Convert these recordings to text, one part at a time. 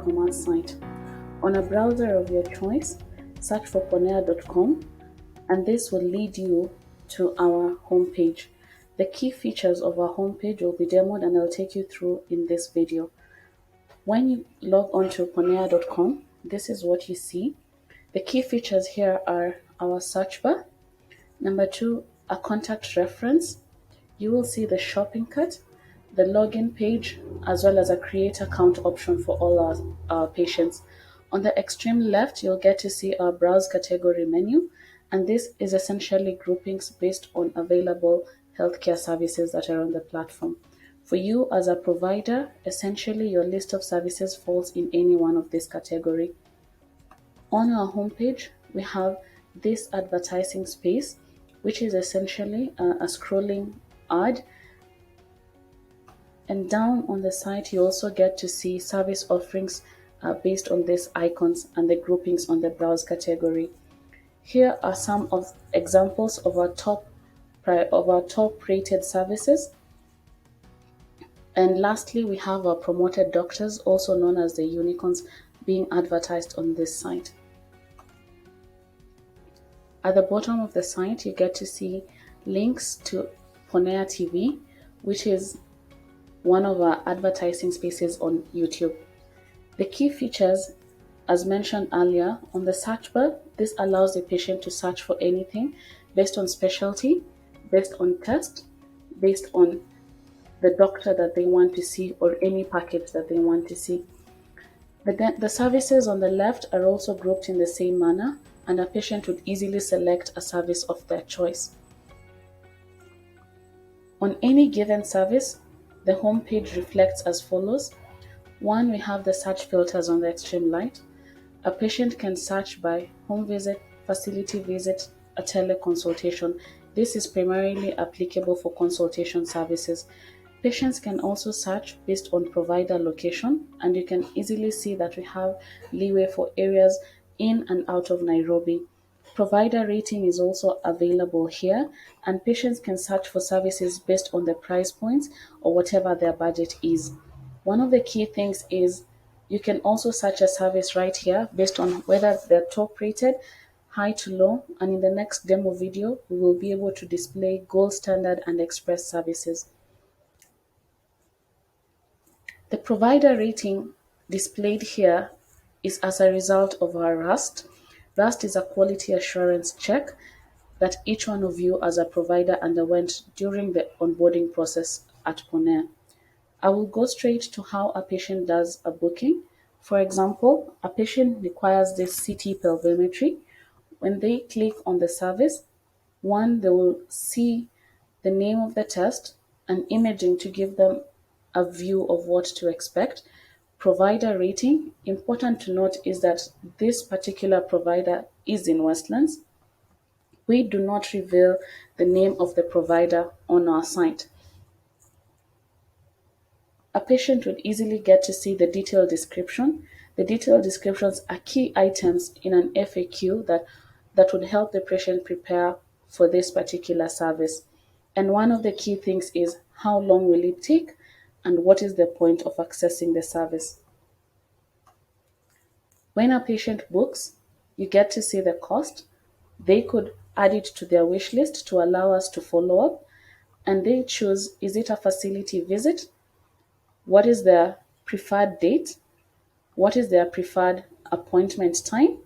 e-commerce site. On a browser of your choice, search for ponea.com, and this will lead you to our homepage. The key features of our homepage will be demoed and I'll take you through in this video. When you log on to ponea.com, this is what you see. The key features here are our search bar. Number 2, a contact reference. You will see the shopping cart, the login page, as well as a create account option for all our patients. On the extreme left, you'll get to see our browse category menu, and this is essentially groupings based on available healthcare services that are on the platform. For you as a provider, essentially your list of services falls in any one of this category. On our homepage, we have this advertising space, which is essentially a scrolling ad. And down on the site, you also get to see service offerings based on these icons and the groupings on the browse category. Here are some of examples of our top rated services. And lastly, we have our promoted doctors, also known as the unicorns, being advertised on this site. At the bottom of the site, you get to see links to Ponea TV, which is one of our advertising spaces on YouTube. The key features, as mentioned earlier, on the search bar, this allows the patient to search for anything based on specialty, based on test, based on the doctor that they want to see, or any package that they want to see. The services on the left are also grouped in the same manner, and a patient would easily select a service of their choice. On any given service, the homepage reflects as follows. 1, we have the search filters on the extreme right. A patient can search by home visit, facility visit, a teleconsultation. This is primarily applicable for consultation services. Patients can also search based on provider location, and you can easily see that we have leeway for areas in and out of Nairobi. Provider rating is also available here, and patients can search for services based on the price points or whatever their budget is. One of the key things is you can also search a service right here based on whether they're top rated, high to low, and in the next demo video, we will be able to display gold standard and express services. The provider rating displayed here is as a result of our RAST. RAST is a quality assurance check that each one of you as a provider underwent during the onboarding process at Ponea. I will go straight to how a patient does a booking. For example, a patient requires this CT pelvimetry. When they click on the service, 1, they will see the name of the test and imaging to give them a view of what to expect. Provider rating, important to note is that this particular provider is in Westlands. We do not reveal the name of the provider on our site. A patient would easily get to see the detailed description. The detailed descriptions are key items in an FAQ that would help the patient prepare for this particular service. And one of the key things is how long will it take and what is the point of accessing the service. When a patient books, you get to see the cost. They could add it to their wish list to allow us to follow up, and they choose, is it a facility visit? What is their preferred date? What is their preferred appointment time?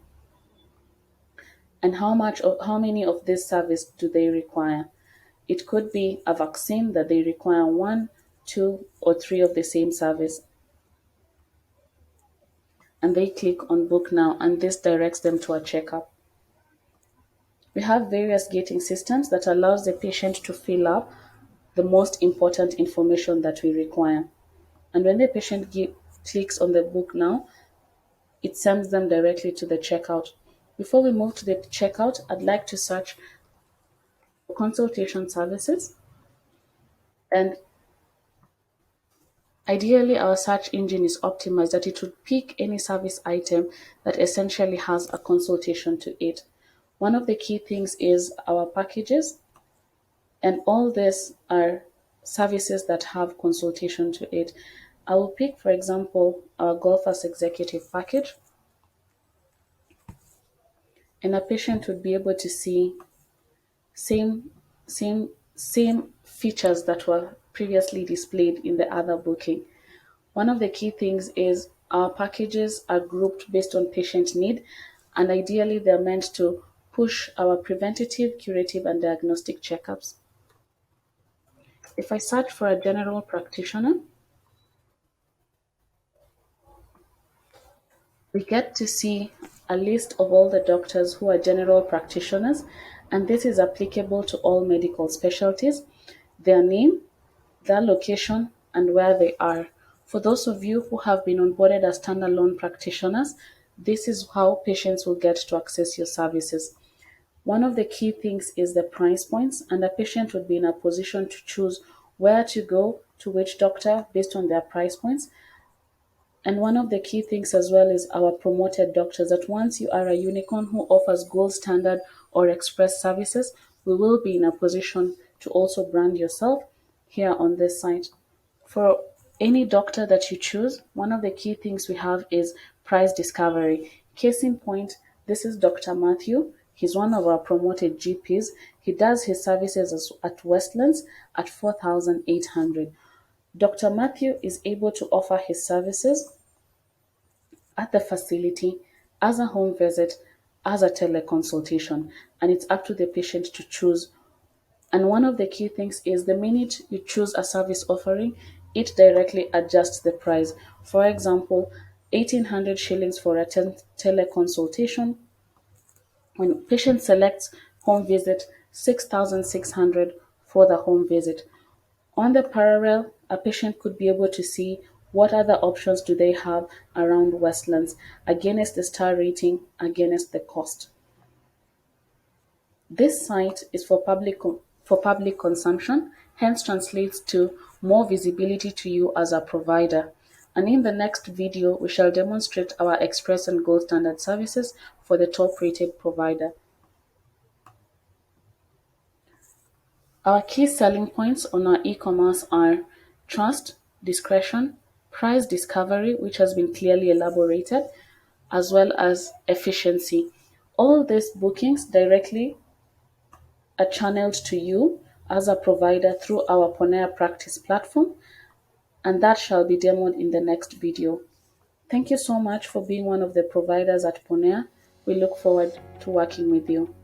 And how many of this service do they require? It could be a vaccine that they require 1, 2, or 3 of the same service. And they click on book now, and this directs them to a checkup. We have various gating systems that allows the patient to fill up the most important information that we require. And when the patient clicks on the book now, it sends them directly to the checkout. Before we move to the checkout, I'd like to search for consultation services. And ideally, our search engine is optimized that it would pick any service item that essentially has a consultation to it. One of the key things is our packages, and all this are services that have consultation to it. I will pick, for example, our Golfers Executive Package, and a patient would be able to see same same features that were previously displayed in the other booking. One of the key things is our packages are grouped based on patient need, and ideally they're meant to push our preventative, curative, and diagnostic checkups. If I search for a general practitioner, we get to see a list of all the doctors who are general practitioners, and this is applicable to all medical specialties, their name, their location, and where they are. For those of you who have been onboarded as standalone practitioners, this is how patients will get to access your services. One of the key things is the price points, and the patient would be in a position to choose where to go to which doctor based on their price points. And one of the key things as well is our promoted doctors, that once you are a unicorn who offers gold standard or express services, we will be in a position to also brand yourself here on this site. For any doctor that you choose, one of the key things we have is price discovery. Case in point, this is Dr. Matthew. He's one of our promoted GPs. He does his services at Westlands at 4,800. Dr. Matthew is able to offer his services at the facility as a home visit, as a teleconsultation, and it's up to the patient to choose. And one of the key things is the minute you choose a service offering, it directly adjusts the price. For example, 1,800 shillings for a teleconsultation. When patient selects home visit, 6,600 for the home visit. On the parallel, a patient could be able to see what other options do they have around Westlands against the star rating, against the cost. This site is for public consumption, hence translates to more visibility to you as a provider. And in the next video, we shall demonstrate our express and gold standard services for the top rated provider. Our key selling points on our e-commerce are trust, discretion, price discovery, which has been clearly elaborated, as well as efficiency. All these bookings directly are channeled to you as a provider through our Ponea practice platform, and that shall be demoed in the next video. Thank you so much for being one of the providers at Ponea. We look forward to working with you.